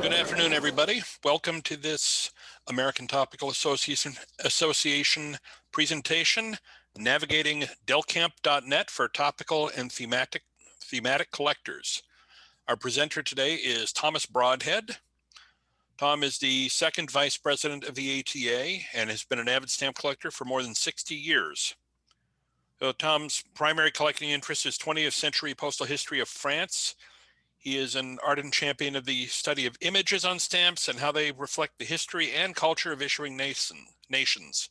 Good afternoon, everybody. Welcome to this American Topical Association presentation, navigating delcamp.net for topical and thematic collectors. Our presenter today is Thomas Broadhead. Tom is the second vice president of the ATA and has been an avid stamp collector for more than 60 years. So Tom's primary collecting interest is 20th century postal history of France. He is an ardent champion of the study of images on stamps and how they reflect the history and culture of issuing nations.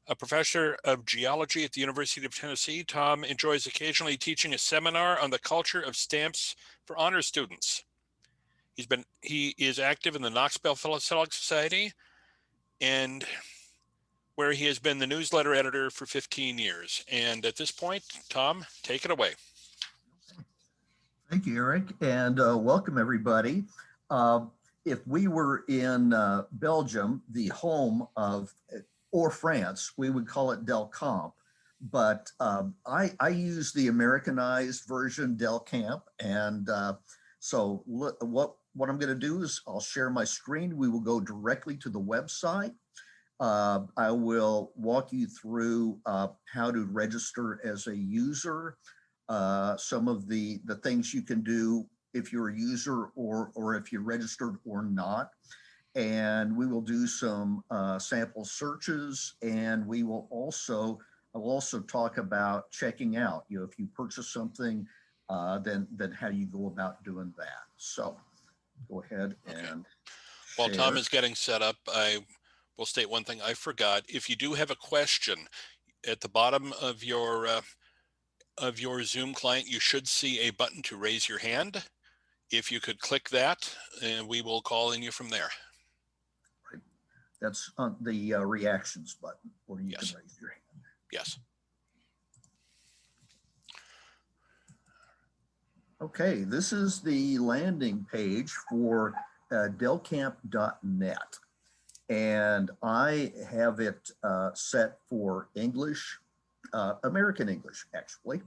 A professor of geology at the University of Tennessee, Tom enjoys occasionally teaching a seminar on the culture of stamps for honor students. He is active in the Knoxville Philatelic Society, and where he has been the newsletter editor for 15 years. And at this point, Tom, take it away. Thank you, Eric, and welcome everybody. If we were in Belgium, the home of, or France, we would call it Delcamp, but I use the Americanized version Delcamp, and so what I'm going to do is I'll share my screen. We will go directly to the website. I will walk you through how to register as a user, some of the things you can do if you're a user or if you're registered or not. And we will do some sample searches, and I will also talk about checking out. If you purchase something, then how you go about doing that. So go ahead and While Tom is getting set up, I will state one thing I forgot. If you do have a question, at the bottom of your Zoom client, you should see a button to raise your hand. If you could click that, and we will call in you from there. Right. That's on the reactions button, where you can raise your hand. Yes. Okay, this is the landing page for delcamp.net, and I have it set for English, American English, actually.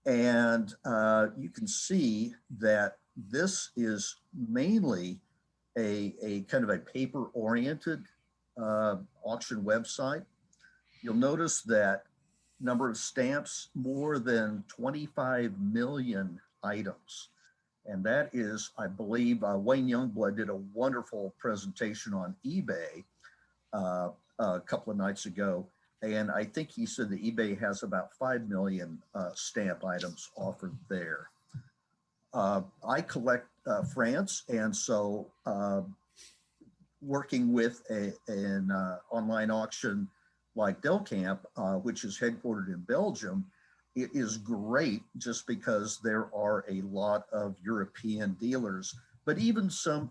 And you can see that this is mainly a kind of a paper-oriented auction website. You'll notice that number of stamps, more than 25 million items. And that is, I believe, Wayne Youngblood did a wonderful presentation on eBay a couple of nights ago. And I think he said that eBay has about 5 million stamp items offered there. I collect France, and so working with an online auction like Delcamp, which is headquartered in Belgium, it is great just because there are a lot of European dealers, but even some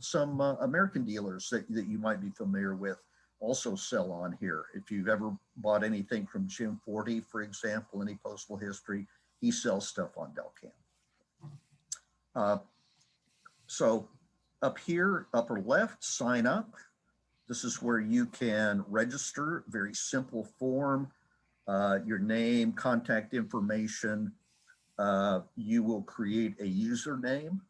American dealers that you might be familiar with also sell on here. If you've ever bought anything from Jim Forty, for example, any postal history, he sells stuff on Delcamp. So up here, upper left, sign up. This is where you can register, very simple form, your name, contact information. You will create a username.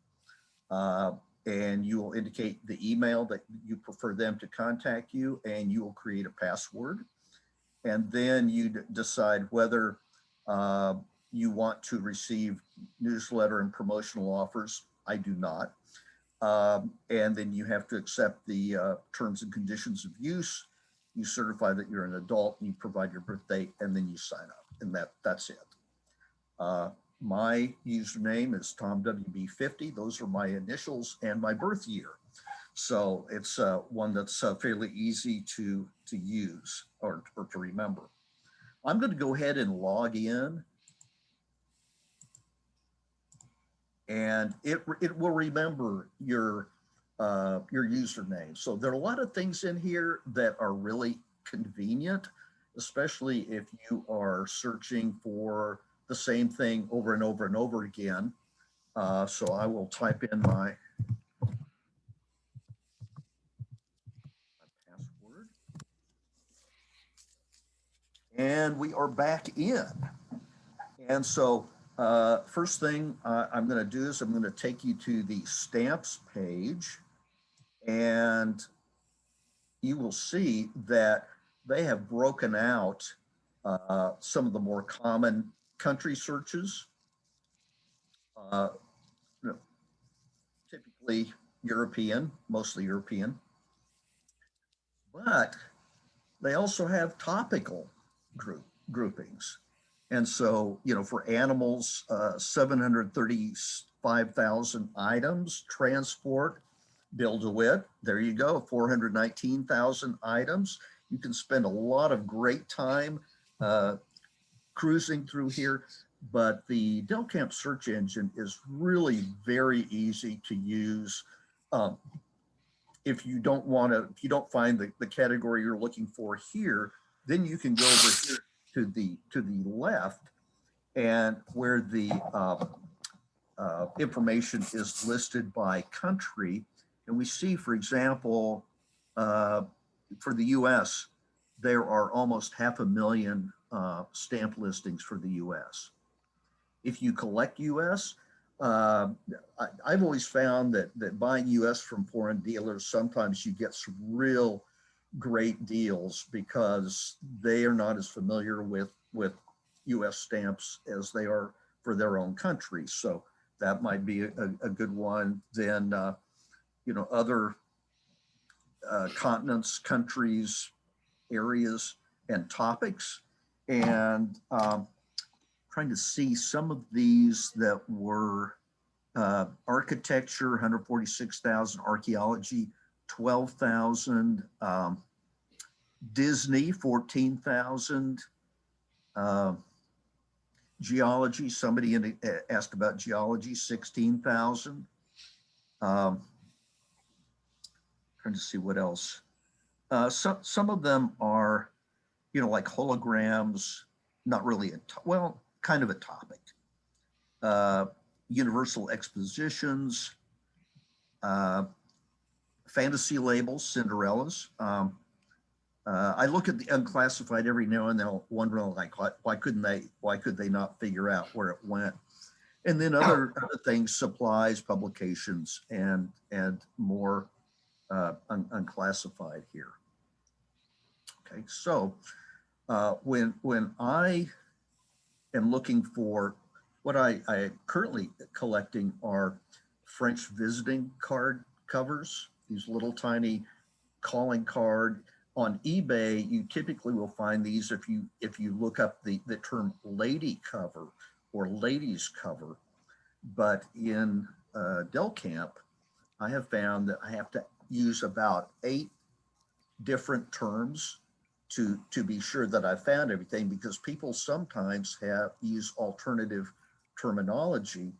And you will indicate the email that you prefer them to contact you, and you will create a password. And then you decide whether you want to receive newsletter and promotional offers. I do not. And then you have to accept the terms and conditions of use. You certify that you're an adult, and you provide your birth date, and then you sign up, and that's it. My username is TomWB50. Those are my initials and my birth year. So it's one that's fairly easy to use or to remember. I'm going to go ahead and log in. And it will remember your username. So there are a lot of things in here that are really convenient, especially if you are searching for the same thing over and over and over again. So I will type in my password. And we are back in. And so first thing I'm going to do is I'm going to take you to the stamps page. And you will see that they have broken out some of the more common country searches, uh, you know, typically European, mostly European, but they also have topical groupings. And so, for animals, 735,000 items, transport, build a wit, there you go, 419,000 items. You can spend a lot of great time uh, cruising through here, but the Delcamp search engine is really very easy to use. Um, if you don't want to, if you don't find the category you're looking for here, then you can go over here to the left, and where the information is listed by country. And we see, for example, for the US, there are almost 500,000 stamp listings for the US. If you collect US, I've always found that buying US from foreign dealers, sometimes you get some real great deals because they are not as familiar with US stamps as they are for their own country. So that might be a good one. Then, other continents, countries, areas, and topics. And trying to see some of these that were architecture, 146,000, archaeology, 12,000, Disney, 14,000, geology, somebody asked about geology, 16,000. Trying to see what else. Some of them are, like holograms, not really, kind of a topic. Universal expositions, fantasy labels, Cinderellas. I look at the unclassified every now and then, wondering like, why could they not figure out where it went? And then other things, supplies, publications, and more unclassified here. Okay, so when I am looking for what I currently collecting are French visiting card covers, these little tiny calling card. On eBay, you typically will find these if you look up the term lady cover or ladies cover. But in Delcamp, I have found that I have to use about 8 different terms to be sure that I found everything, because people sometimes use alternative terminology.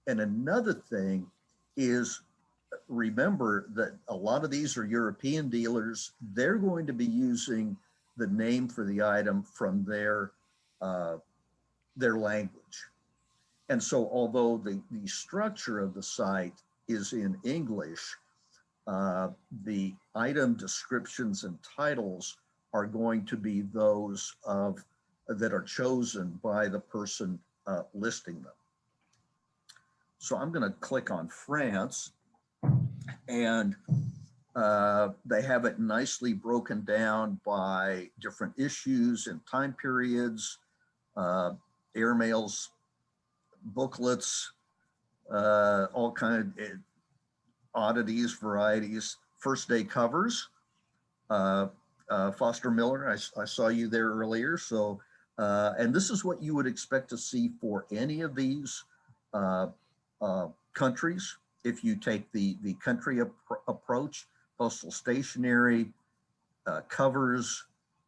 And another thing is, remember that a lot of these are European dealers. They're going to be using the name for the item from their language. And so although the structure of the site is in English, the item descriptions and titles are going to be those that are chosen by the person listing them. So I'm going to click on France, and they have it nicely broken down by different issues and time periods, airmails, booklets, all kind of oddities, varieties, first day covers. Foster Miller, I saw you there earlier. So, and this is what you would expect to see for any of these countries. If you take the country approach, postal stationery, covers,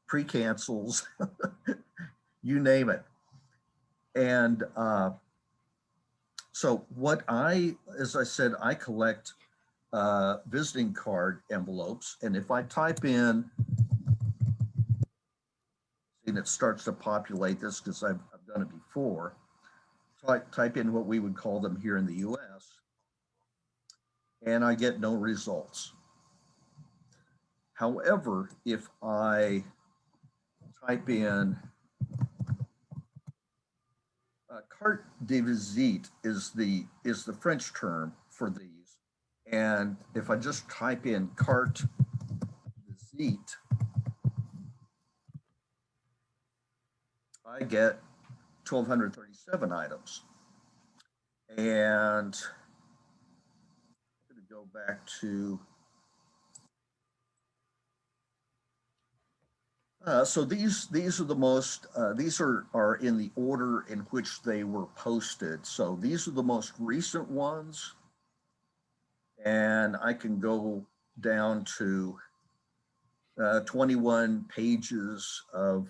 pre-cancels, you name it. And so as I said, I collect visiting card envelopes. And if I type in, and it starts to populate this because I've done it before. So I type in what we would call them here in the US, and I get no results. However, if I type in carte de visite is the French term for these. And if I just type in cart receipt, I get 1,237 items. And I'm going to go back to, so these are the most, these are in the order in which they were posted. So these are the most recent ones. And I can go down to 21 pages of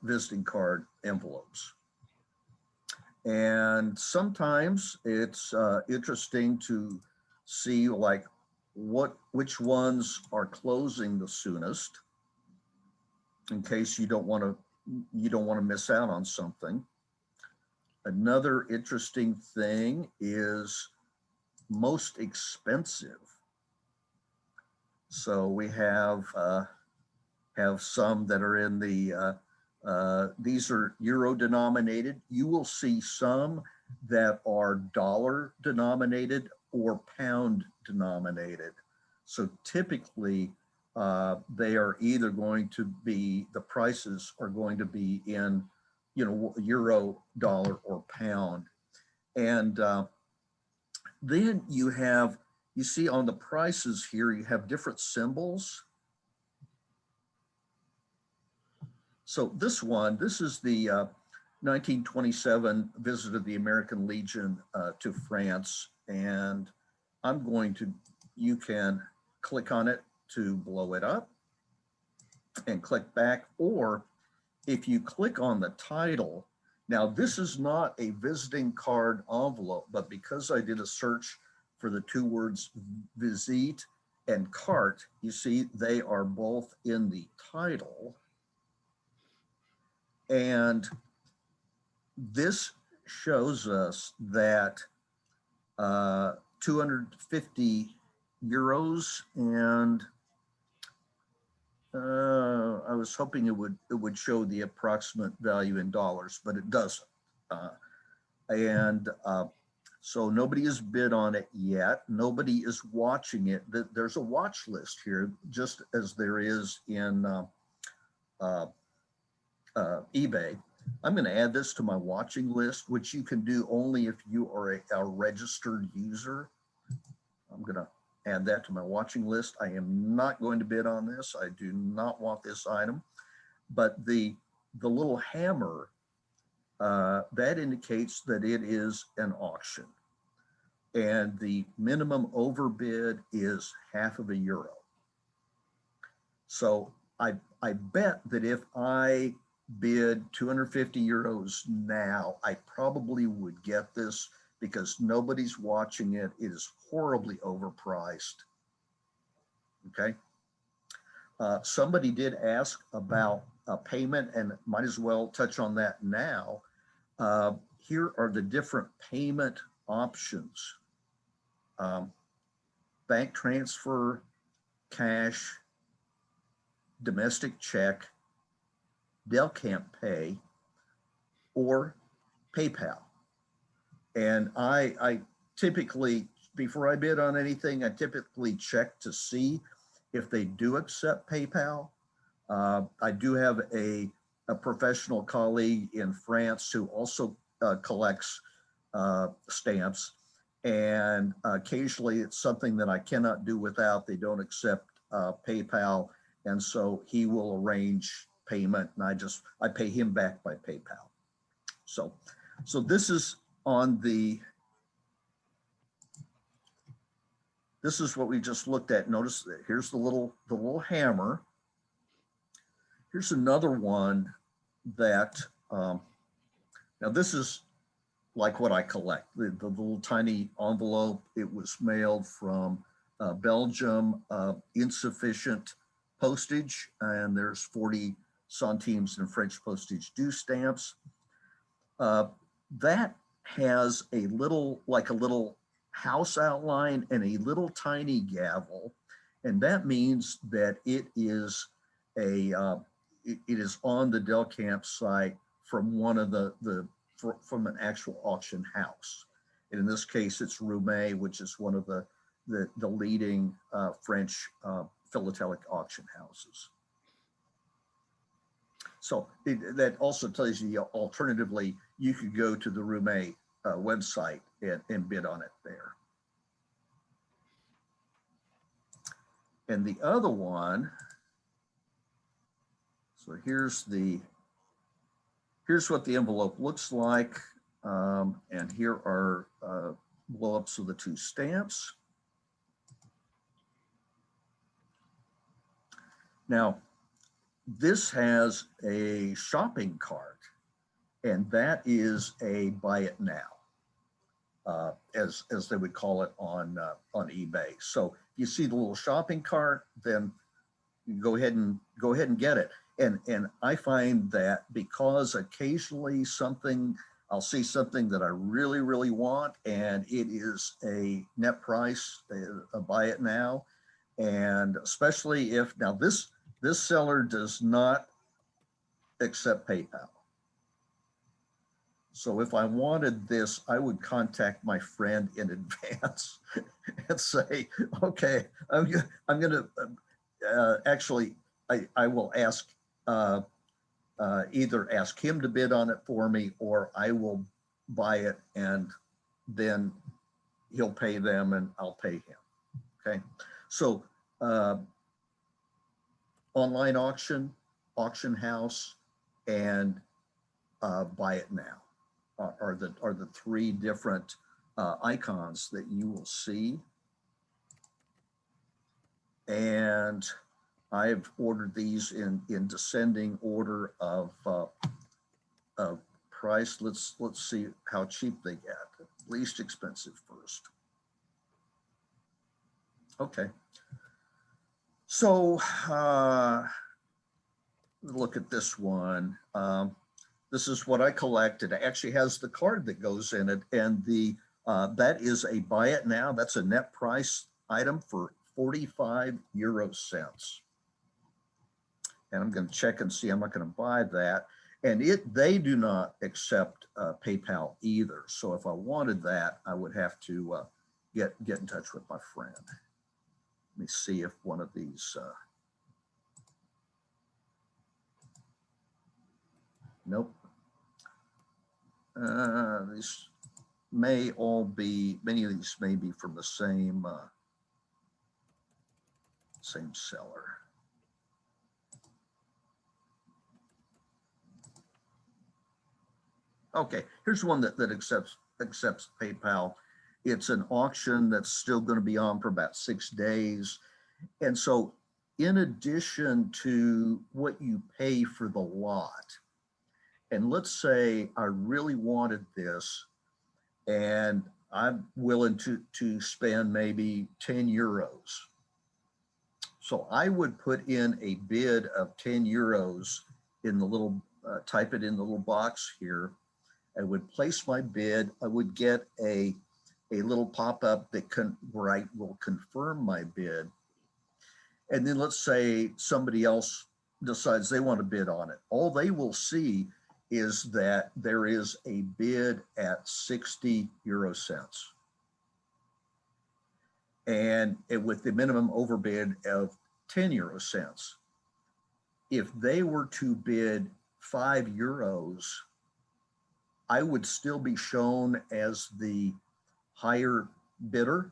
visiting card envelopes. And sometimes it's interesting to see like which ones are closing the soonest, in case you don't want to miss out on something. Another interesting thing is most expensive. So we have some that are in the these are euro denominated. You will see some that are dollar denominated or pound denominated. So typically they are either going to be, the prices are going to be in, euro, dollar, or pound. And then you see on the prices here, you have different symbols. So this is the 1927 visit of the American Legion to France. And you can click on it to blow it up and click back. Or if you click on the title, now this is not a visiting card envelope, but because I did a search for the two words visite and cart, you see they are both in the title. And this shows us that 250 euros, and I was hoping it would show the approximate value in dollars, but it doesn't. So nobody has bid on it yet. Nobody is watching it. There's a watch list here, just as there is in eBay. I'm going to add this to my watching list, which you can do only if you are a registered user. I'm going to add that to my watching list. I am not going to bid on this. I do not want this item. But the little hammer, that indicates that it is an auction. And the minimum overbid is €0.50. So I bet that if I bid €250 now, I probably would get this, because nobody's watching it. It is horribly overpriced. Okay. Somebody did ask about a payment, and might as well touch on that now. Here are the different payment options. Bank transfer, cash, domestic check, Delcamp Pay, or PayPal. And I typically, before I bid on anything, I typically check to see if they do accept PayPal. I do have a professional colleague in France who also collects stamps. And occasionally it's something that I cannot do without. They don't accept PayPal. And so he will arrange payment, and I pay him back by PayPal. So this is this is what we just looked at. Notice that here's the little hammer. Here's another one that, now this is like what I collect, the little tiny envelope. It was mailed from Belgium, insufficient postage, and there's 40 centimes in French postage due stamps. That has a little house outline and a little tiny gavel, and that means that it is it is on the Delcamp site from one of from an actual auction house. And in this case, it's Roumet, which is one of the leading French philatelic auction houses. So that also tells you, alternatively, you could go to the Roumet website and bid on it there. And the other one, so here's what the envelope looks like. And here are blow-ups of the two stamps. Now, this has a shopping cart, and that is a buy it now, as they would call it on eBay. So if you see the little shopping cart, then you go ahead and get it. And I find that because occasionally I'll see something that I really, really want, and it is a net price, a buy it now. And especially if, now this seller does not accept PayPal. So if I wanted this, I would contact my friend in advance and say, okay, I'm going to actually, I will ask, either ask him to bid on it for me, or I will buy it and then he'll pay them and I'll pay him. Okay. So online auction, auction house, and buy it now are the three different icons that you will see. And I've ordered these in descending order of price. Let's see how cheap they get. Least expensive first. Okay. So look at this one. This is what I collected. It actually has the card that goes in it, and that is a buy it now. That's a net price item for 45 euro cents. And I'm going to check and see. I'm not going to buy that. And they do not accept PayPal either. So if I wanted that, I would have to get in touch with my friend. Let me see if one of these. Nope. These may all be, many of these may be from the same seller. Okay, here's one that accepts PayPal. It's an auction that's still going to be on for about 6 days. And so in addition to what you pay for the lot, and let's say I really wanted this and I'm willing to spend maybe 10 euros. So I would put in a bid of 10 euros in the little, type it in the little box here. I would place my bid. I would get a little pop-up that where I will confirm my bid. And then let's say somebody else decides they want to bid on it. All they will see is that there is a bid at 60 euro cents. And with the minimum overbid of 10 euro cents. If they were to bid 5 euros, I would still be shown as the higher bidder,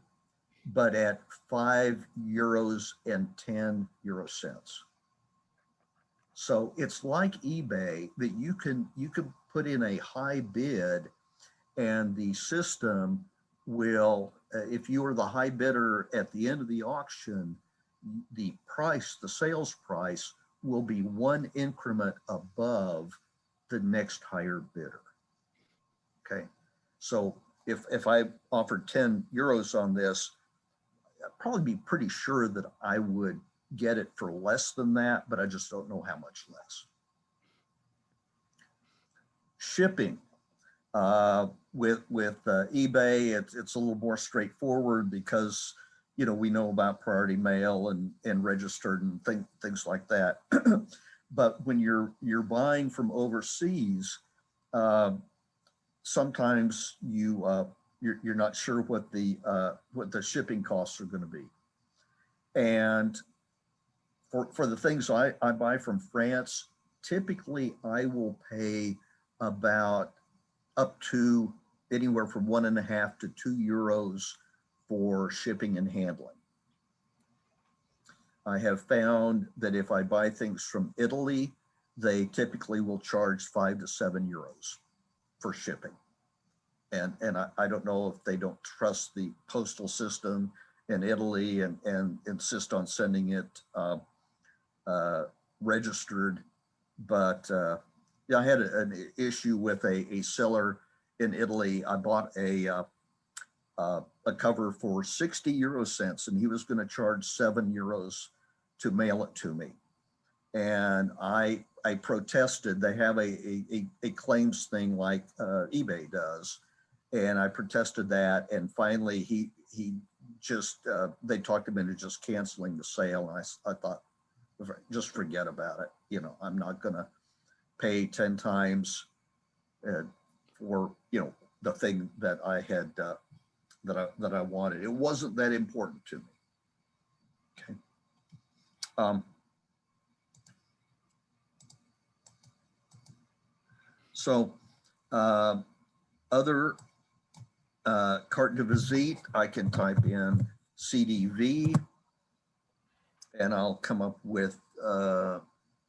but at 5 euros and 10 euro cents. So it's like eBay that you can put in a high bid, and the system will, if you are the high bidder at the end of the auction, the price, the sales price, will be one increment above the next higher bidder. Okay, so if I offered 10 euros on this, I'd probably be pretty sure that I would get it for less than that, but I just don't know how much less. Shipping. With eBay, it's a little more straightforward because, you know, we know about priority mail and registered and things like that. But when you're buying from overseas, sometimes you you're not sure what the shipping costs are going to be. And for the things I buy from France, typically I will pay about up to anywhere from 1.5 to 2 euros for shipping and handling. I have found that if I buy things from Italy, they typically will charge 5 to 7 euros for shipping. And I don't know if they don't trust the postal system in Italy and insist on sending it registered. But yeah, I had an issue with a seller in Italy. I bought a cover for 60 euro cents, and he was going to charge 7 euros to mail it to me. And I protested. They have a claims thing like eBay does. And I protested that. And finally, he just, they talked him into just canceling the sale. And I thought, just forget about it. You know, I'm not going to pay 10 times for, you know, the thing that I had, that I wanted. It wasn't that important to me. Okay. So other carte de visite, I can type in CDV and I'll come up with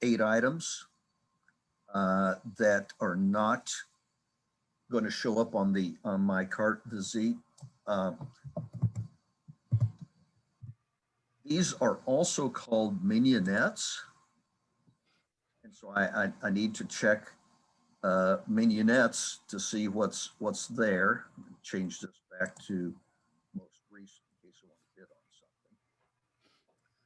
8 items that are not going to show up on my carte visite. These are also called mignonettes. And so I need to check mignonettes to see what's there. Change this back to most recent in case I want to bid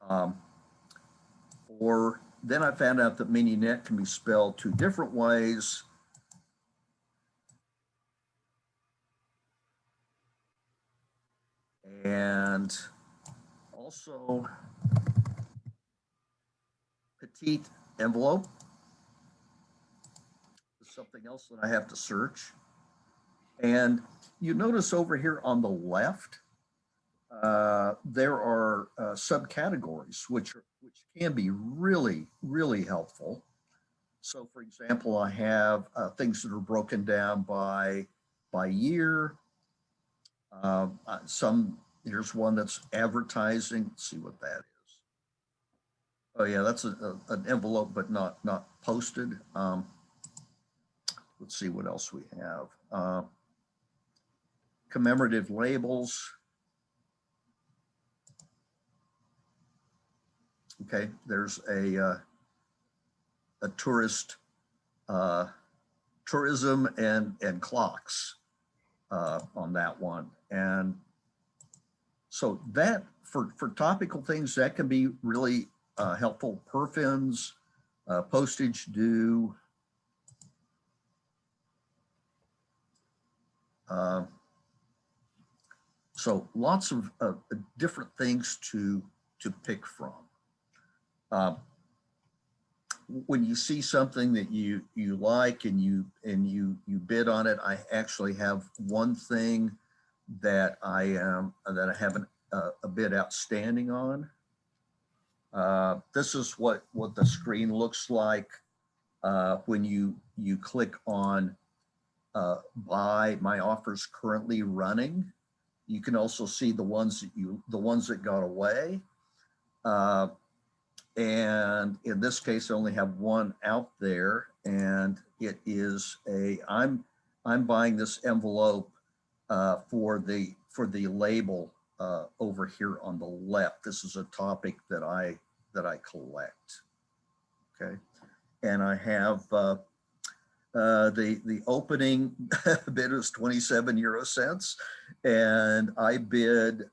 on something. Or then I found out that mignonette can be spelled 2 different ways. And also petite envelope is something else that I have to search. And you notice over here on the left, there are subcategories which can be really, really helpful. So for example, I have things that are broken down by year. Here's one that's advertising. Let's see what that is. Oh yeah, that's an envelope, but not posted. Let's see what else we have. Commemorative labels. Okay, there's a tourism and clocks on that one. And so that for topical things, that can be really helpful. Perfins, postage due. So lots of different things to pick from. When you see something that you like and you bid on it, I actually have one thing that I have a bid outstanding on. This is what the screen looks like when you click on buy. My offer's currently running. You can also see the ones that got away. And in this case, I only have one out there, and it is I'm buying this envelope for the label over here on the left. This is a topic that I collect. Okay, and I have the opening bid was 27 euro cents, and I bid.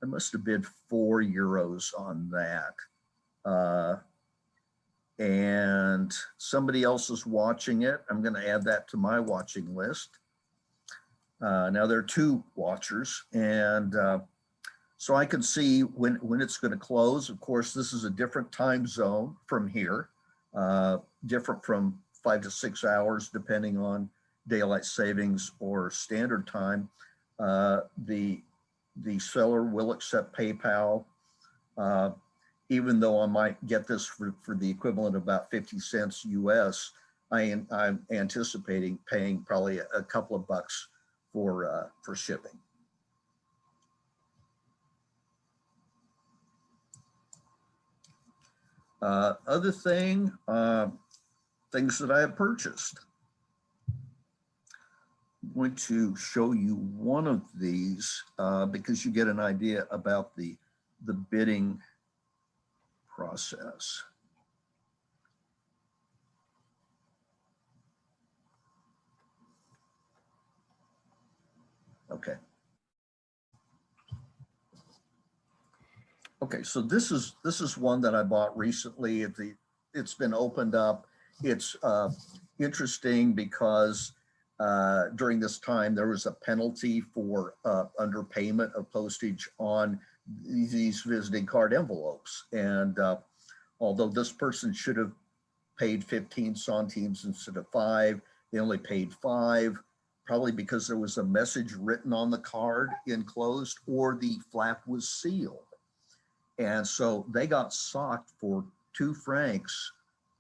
I must have bid 4 euros on that. And somebody else is watching it. I'm going to add that to my watching list. Now there are 2 watchers, and so I can see when it's going to close. Of course, this is a different time zone from here, different from 5 to 6 hours, depending on daylight savings or standard time, the seller will accept PayPal. Even though I might get this for the equivalent of about 50 cents US, I'm anticipating paying probably a couple of bucks for shipping. Other thing, things that I have purchased. I'm going to show you one of these because you get an idea about the bidding process. Okay. Okay, so this is one that I bought recently. It's been opened up. It's interesting because during this time there was a penalty for underpayment of postage on these visiting card envelopes, and although this person should have paid 15 centimes instead of 5, they only paid 5, probably because there was a message written on the card enclosed or the flap was sealed. And so they got socked for 2 francs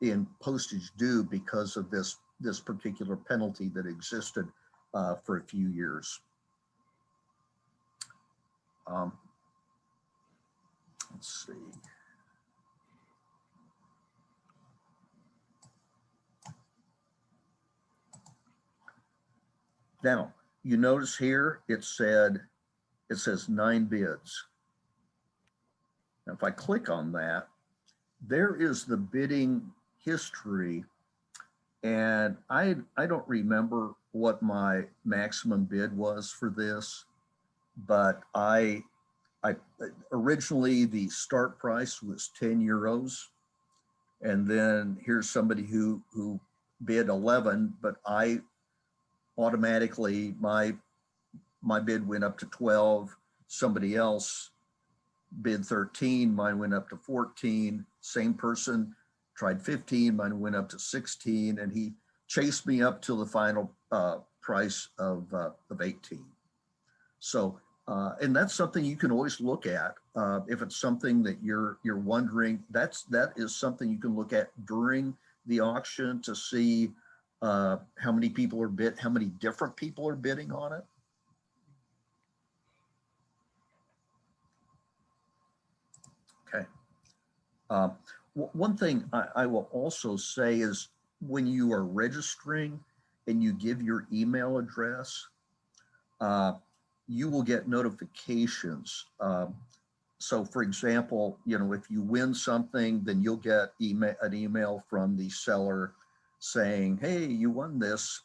in postage due because of this particular penalty that existed for a few years. Let's see. Now, you notice here it says 9 bids. Now, if I click on that, there is the bidding history. And I don't remember what my maximum bid was for this, but I originally the start price was 10 euros. And then here's somebody who bid 11, but I automatically, my bid went up to 12. Somebody else bid 13, mine went up to 14. Same person tried 15, mine went up to 16, and he chased me up till the final price of 18. So, and that's something you can always look at. If it's something that you're wondering, that is something you can look at during the auction to see how many people are how many different people are bidding on it. Okay. One thing I will also say is when you are registering and you give your email address, you will get notifications. So for example, if you win something, then you'll get an email from the seller saying, hey, you won this,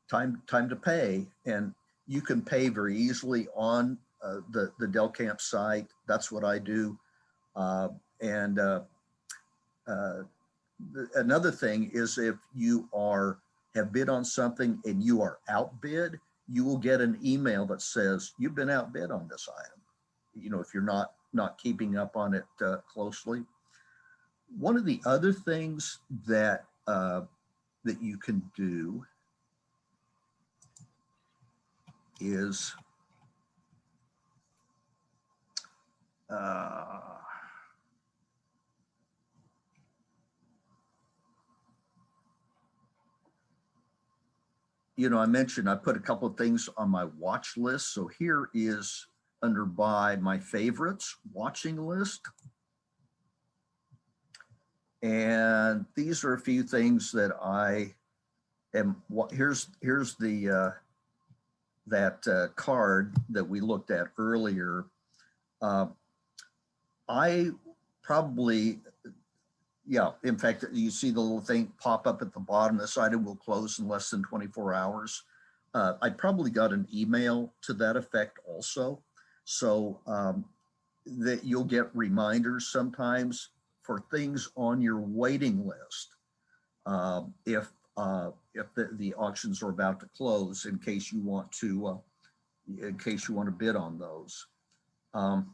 time to pay. And you can pay very easily on the Delcamp site. That's what I do. Another thing is if you have bid on something and you are outbid, you will get an email that says you've been outbid on this item. If you're not keeping up on it closely. One of the other things that you can do is I mentioned I put a couple of things on my watch list. So here is under by my favorites watching list. And these are a few things that I am, here's the, that card that we looked at earlier. I probably, in fact, you see the little thing pop up at the bottom. This item will close in less than 24 hours. I probably got an email to that effect also. So that you'll get reminders sometimes for things on your waiting list. If the auctions are about to close, in case you want to bid on those. Trying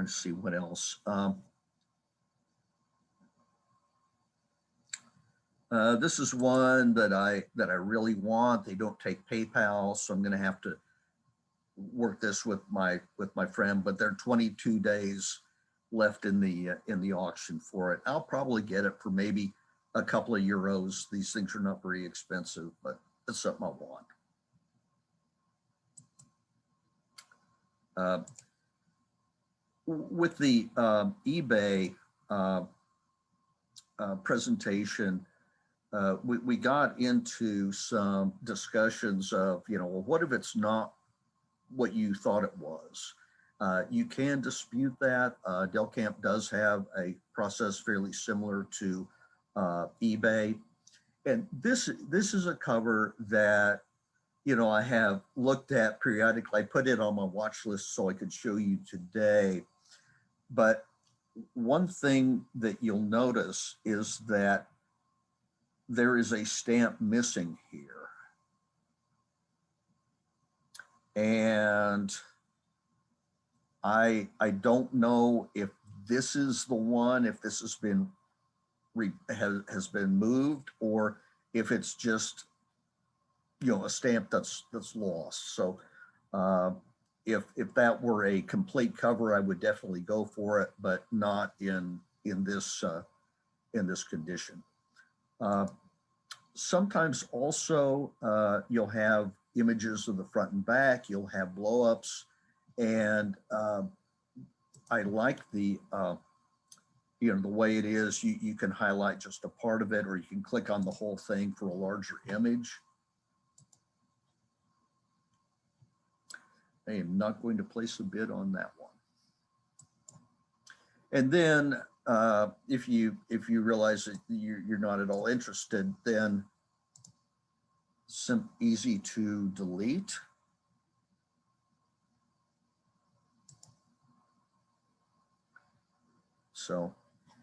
to see what else. This is one that I really want. They don't take PayPal, so I'm going to have to work this with my friend. But there are 22 days left in the auction for it. I'll probably get it for maybe a couple of euros. These things are not very expensive, but it's something I want. With the eBay presentation, we got into some discussions of, well, what if it's not what you thought it was? You can dispute that. Delcamp does have a process fairly similar to eBay. And this is a cover that, I have looked at periodically. I put it on my watch list so I could show you today. But one thing that you'll notice is that there is a stamp missing here. And I don't know if this is the one, if this has been moved, or if it's just a stamp that's lost. So if that were a complete cover, I would definitely go for it, but not in this condition. Sometimes also you'll have images of the front and back. You'll have blowups, and I like the the way it is. You can highlight just a part of it, or you can click on the whole thing for a larger image. I am not going to place a bid on that one. And then if you realize that you're not at all interested, then easy to delete. So,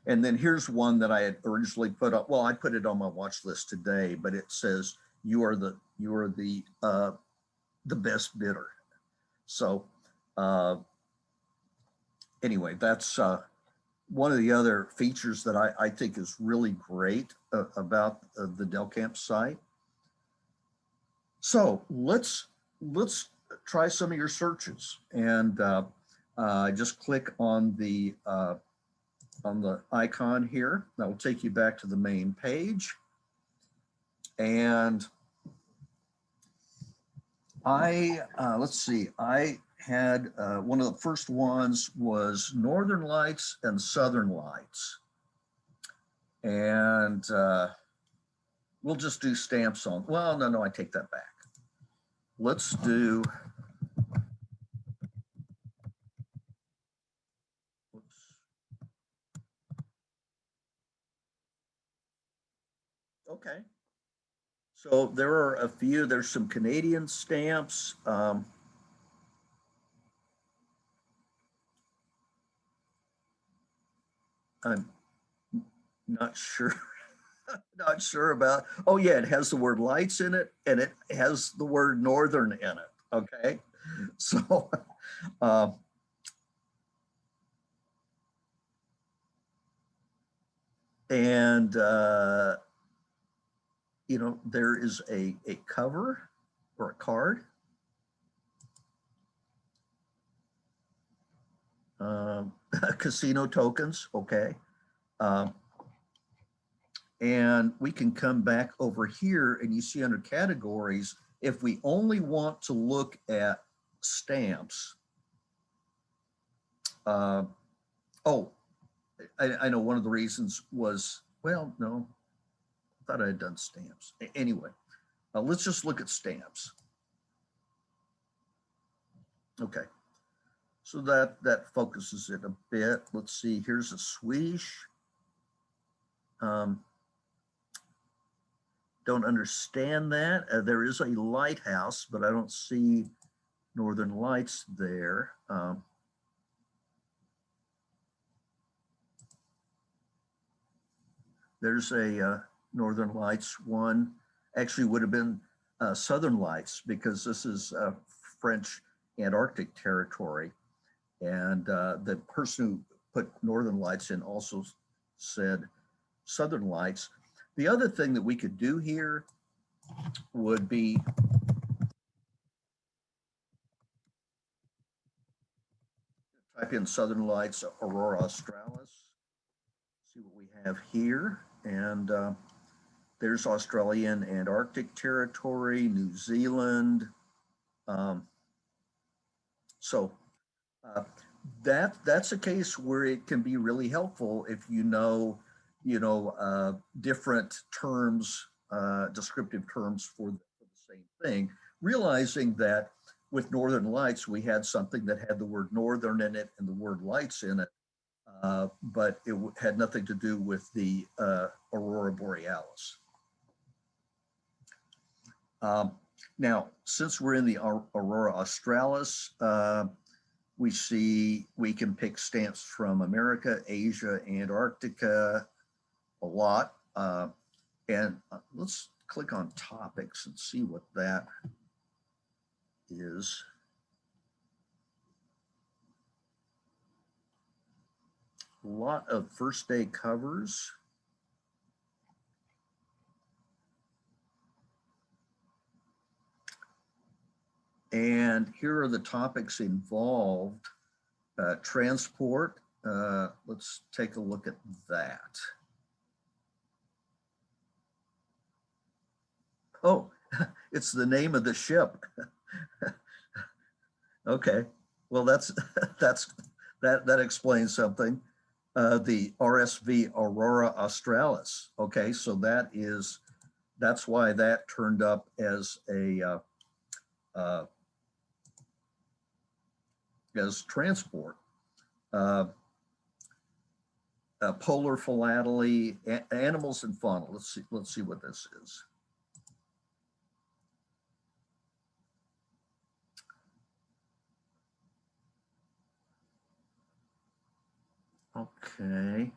and then here's one that I had originally put up. Well, I put it on my watch list today, but it says you are the best bidder. So anyway, that's one of the other features that I think is really great about the Delcamp site. So let's try some of your searches, and just click on the icon here. That will take you back to the main page. And let's see, I had one of the first ones was Northern Lights and Southern Lights. And we'll just do stamps on, well, no, I take that back. Let's do, okay. So there are a few, there's some Canadian stamps. I'm not sure, not sure about, oh yeah, it has the word lights in it, and it has the word Northern in it, okay? So, and there is a cover or a card. Casino tokens, okay. And we can come back over here, and you see under categories, if we only want to look at stamps. Oh, I know one of the reasons was, well, no, I thought I had done stamps. Anyway, let's just look at stamps. Okay, so that focuses it a bit. Let's see, here's a Swedish. Don't understand that. There is a lighthouse, but I don't see Northern Lights there. There's a Northern Lights one. Actually would have been Southern Lights, because this is French Antarctic territory. And the person who put Northern Lights in also said Southern Lights. The other thing that we could do here would be type in Southern Lights Aurora Australis, see what we have here. And there's Australian and Arctic territory, New Zealand. So that's a case where it can be really helpful if you know, different terms, descriptive terms for the same thing, realizing that with Northern Lights, we had something that had the word northern in it and the word lights in it, but it had nothing to do with the Aurora Borealis. Now, since we're in the Aurora Australis, we can pick stamps from America, Asia, Antarctica a lot. And let's click on topics and see what that is. A lot of first day covers. And here are the topics involved. Transport, let's take a look at that. Oh, it's the name of the ship. Okay, well that explains something. The RSV Aurora Australis. Okay, so that's why that turned up as a as transport. Polar philately, animals and fauna. Let's see what this is. Okay.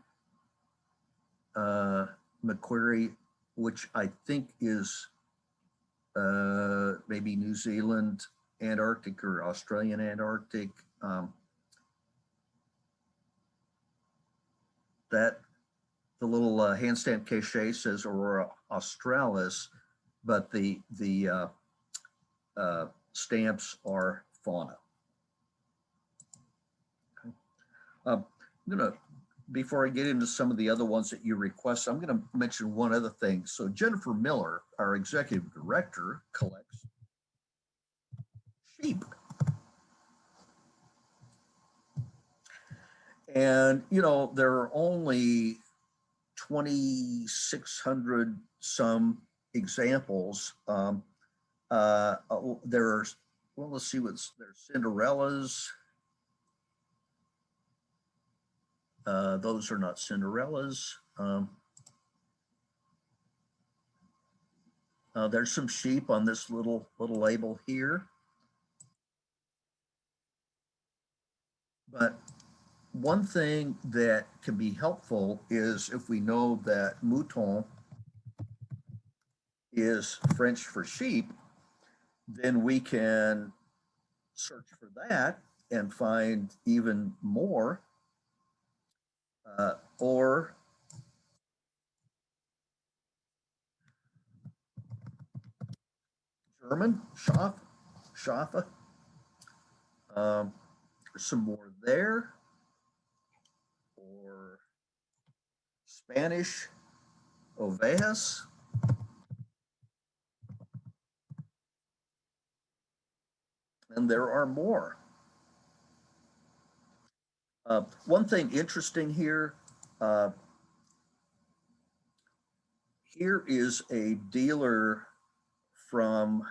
Macquarie, which I think is maybe New Zealand, Antarctic, or Australian Antarctic. That the little hand stamp cachet says Aurora Australis, but the stamps are fauna. Okay. I'm gonna, before I get into some of the other ones that you request, I'm gonna mention one other thing. So Jennifer Miller, our executive director, collects sheep. And, there are only 2,600 some examples. There's, well, let's see there's Cinderellas. Those are not Cinderellas. There's some sheep on this little label here. But one thing that can be helpful is if we know that mouton is French for sheep, then we can search for that and find even more. Or German, Schafe. There's some more there. Or Spanish, ovejas. And there are more. One thing interesting here, here is a dealer from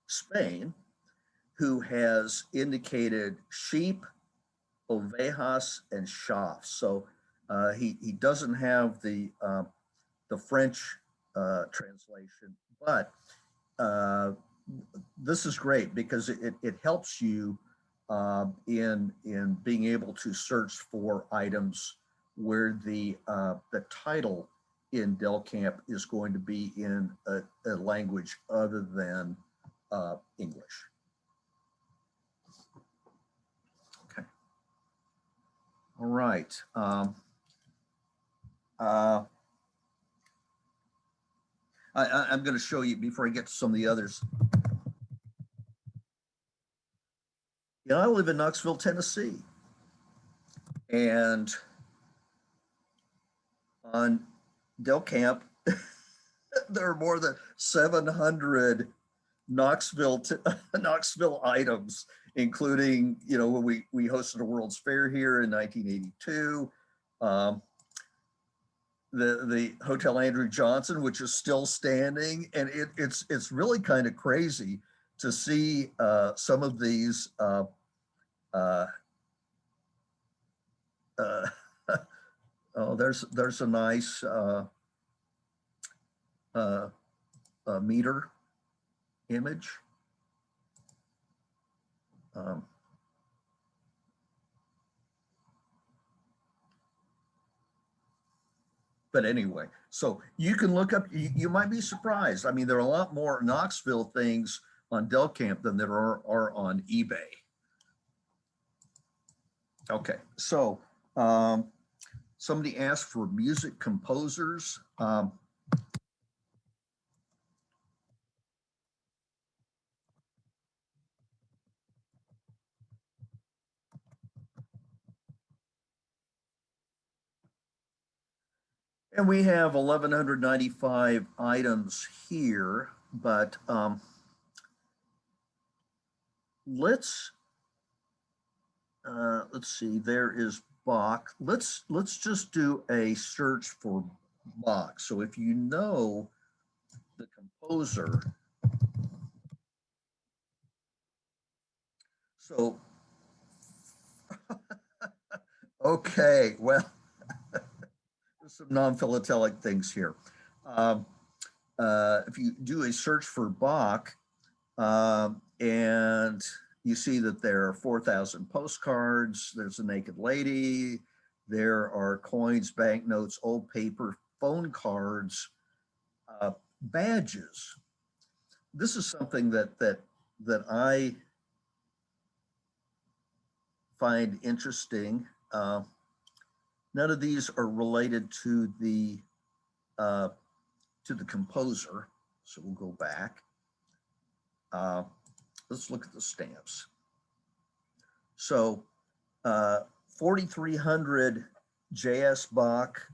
Spain who has indicated sheep, ovejas, and chafs. So he doesn't have the French translation, but this is great because it helps you in being able to search for items where the title in Del Camp is going to be in a language other than English. Okay. All right. I'm going to show you before I get to some of the others. You know, I live in Knoxville, Tennessee, and on Del Camp, there are more than 700 Knoxville Knoxville items, including, you know, when we hosted a World's Fair here in 1982. The Hotel Andrew Johnson, which is still standing, and it's really kind of crazy to see some of these. Oh, there's a nice meter image. But anyway, so you can look up, you might be surprised. I mean, there are a lot more Knoxville things on Del Camp than there are on eBay. Okay, so somebody asked for music composers. And we have 1,195 items here, but let's see, there is Bach. Let's just do a search for Bach. So if you know the composer, so okay, well, there's some non-philatelic things here. If you do a search for Bach, and you see that there are 4,000 postcards, there's a naked lady, there are coins, banknotes, old paper, phone cards, badges. This is something that I find interesting. None of these are related to the composer, so we'll go back. Let's look at the stamps. So 4,300 J.S. Bach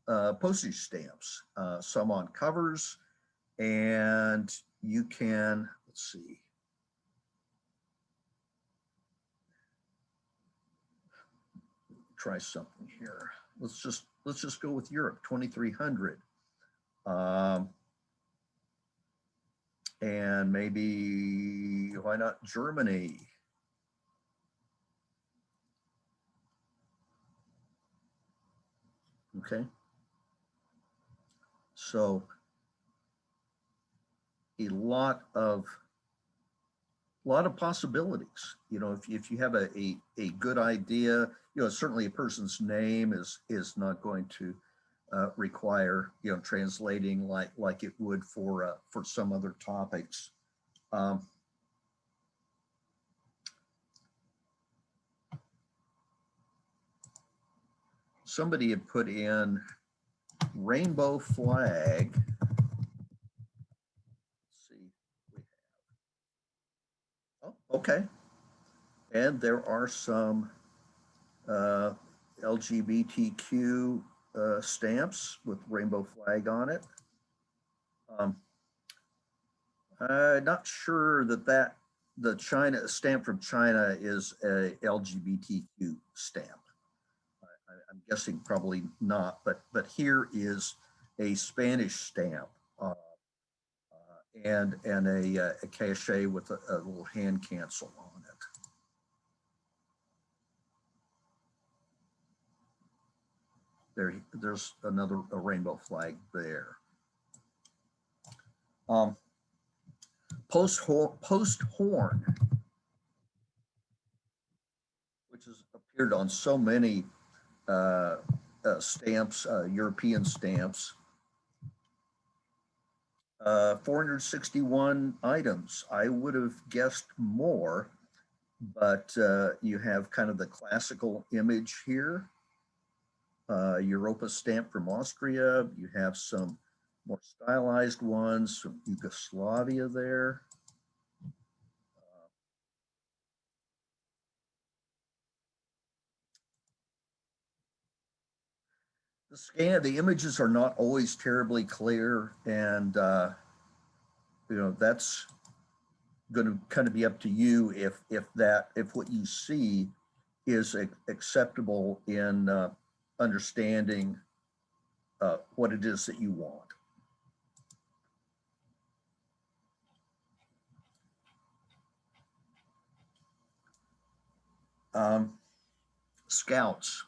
postage stamps, some on covers, and you can, let's see. Try something here. Let's just go with Europe, 2,300. And maybe, why not Germany? Okay. So a lot of possibilities. You know, if you have a good idea, you know, certainly a person's name is not going to require, you know, translating like it would for some other topics. Somebody had put in rainbow flag. Let's see, we have, oh, okay. And there are some LGBTQ stamps with rainbow flag on it. I'm not sure that the China stamp from China is a LGBTQ stamp. I'm guessing probably not, but here is a Spanish stamp and a cachet with a little hand cancel on it. There's another rainbow flag there. Post horn, which has appeared on so many stamps, European stamps. 461 items. I would have guessed more, but you have kind of the classical image here. Europa stamp from Austria. You have some more stylized ones from Yugoslavia there. The images are not always terribly clear, and that's going to kind of be up to you if what you see is acceptable in understanding what it is that you want. Scouts.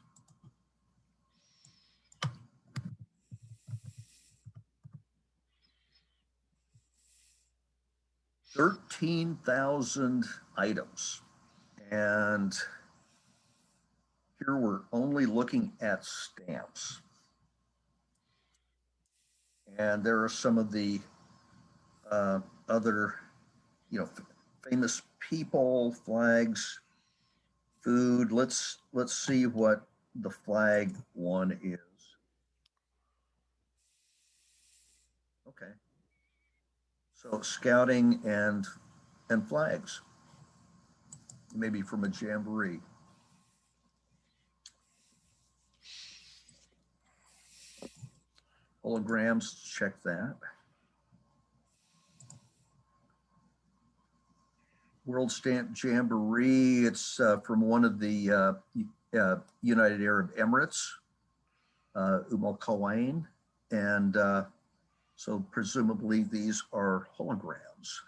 $13,000 items. And here we're only looking at stamps. And there are some of the other, famous people, flags, food. Let's see what the flag one is. Okay. So scouting and flags, maybe from a jamboree. Holograms, check that. World Stamp Jamboree, it's from one of the United Arab Emirates, Al Quwain, and so presumably these are holograms.